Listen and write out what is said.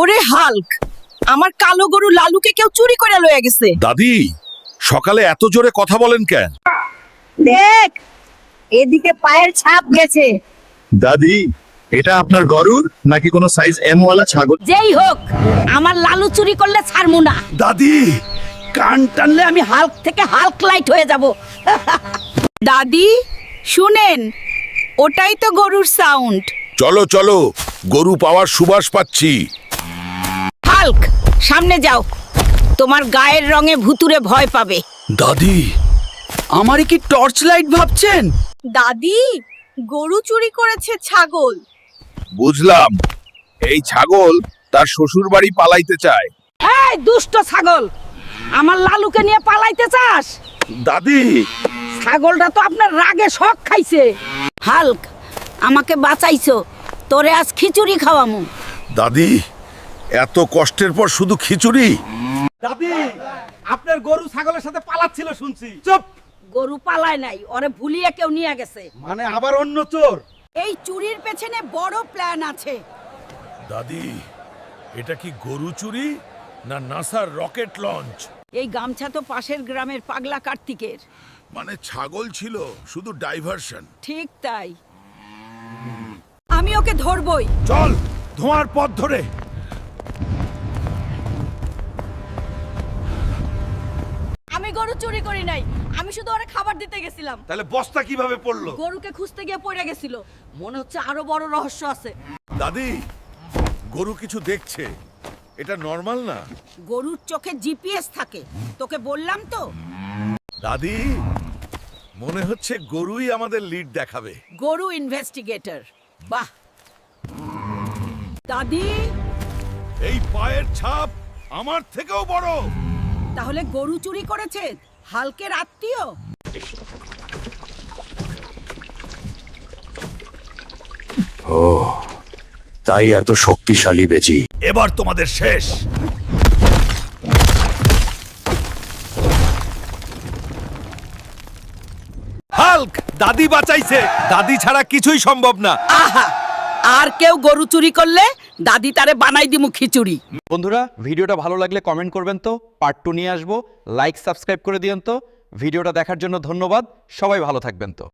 ওরে হাল্ক, আমার কালো গরু লালুকে কেউ চুরি করে লয়ে গেছে। দাদি, সকালে এত জোরে কথা বলেন কেন? দেখ, এদিকে পায়ের ছাপ গেছে। দাদি, এটা আপনার গরুর নাকি কোনো সাইজ এম ওয়ালা ছাগল? যেই হোক, আমার লালু চুরি করলে ছাড়মু না। দাদি, কান টানলে আমি হাল্ক থেকে হাল্ক লাইট হয়ে যাব। দাদি শুনেন, ওটাই তো গরুর সাউন্ড। চলো চলো, গরু পাওয়ার সুবাস পাচ্ছি। হাল্ক, সামনে যাও, তোমার গায়ের রঙে ভুতুরে ভয় পাবে। দাদি, আমারই কি টর্চ লাইট ভাবছেন? দাদি, গরু চুরি করেছে ছাগল। বুঝলাম, এই ছাগল তার শ্বশুর বাড়ি পালাইতে চায়। এই দুষ্ট ছাগল, আমার লালুকে নিয়ে পালাইতে চাস? দাদি, ছাগলটা তো আপনার রাগে শখ খাইছে। হাল্ক, আমাকে বাঁচাইছো, তোরে আজ খিচুড়ি খাওয়ামু। দাদি, এত কষ্টের পর শুধু খিচুড়ি? দাদি, আপনার গরু ছাগলের সাথে পালাচ্ছিল শুনছি। চুপ! গরু পালায় নাই, ওরে ভুলিয়ে কেউ নিয়ে গেছে। মানে আবার অন্য চোর? এই চুরির পেছনে বড় প্ল্যান আছে। দাদি, এটা কি গরু চুরি না নাসার রকেট লঞ্চ? এই গামছা তো পাশের গ্রামের পাগলা কার্তিকের। মানে ছাগল ছিল শুধু ডাইভারশন। ঠিক তাই, আমি ওকে ধরবই। চল, ধোঁয়ার পথ ধরে। আমি গরু চুরি করি নাই, আমি শুধু ওরে খাবার দিতে গেছিলাম। তাহলে বস্তা কিভাবে পড়লো? গরুকে খুঁজতে গিয়ে পড়ে গেছিল। মনে হচ্ছে আরো বড় রহস্য আছে। দাদি, গরু কিছু দেখছে, এটা নরমাল না। গরুর চোখে জিপিএস থাকে, তোকে বললাম তো। দাদি, মনে হচ্ছে গরুই আমাদের লিড দেখাবে। গরু ইনভেস্টিগেটর, বাহ। দাদি, এই পায়ের ছাপ আমার থেকেও বড়। তাহলে গরু চুরি করেছে হালকের আত্মীয়? তাই এত শক্তিশালী বেজি। এবার তোমাদের শেষ। হাল্ক, দাদি বাঁচাইছে। দাদি ছাড়া কিছুই সম্ভব না। আহা, আর কেউ গরু চুরি করলে দাদি তারে বানাই দিমু খিচুড়ি। বন্ধুরা, ভিডিওটা ভালো লাগলে কমেন্ট করবেন তো, পার্ট 2 নিয়ে আসবো। লাইক সাবস্ক্রাইব করে দিয়েন তো। ভিডিওটা দেখার জন্য ধন্যবাদ। সবাই ভালো থাকবেন তো।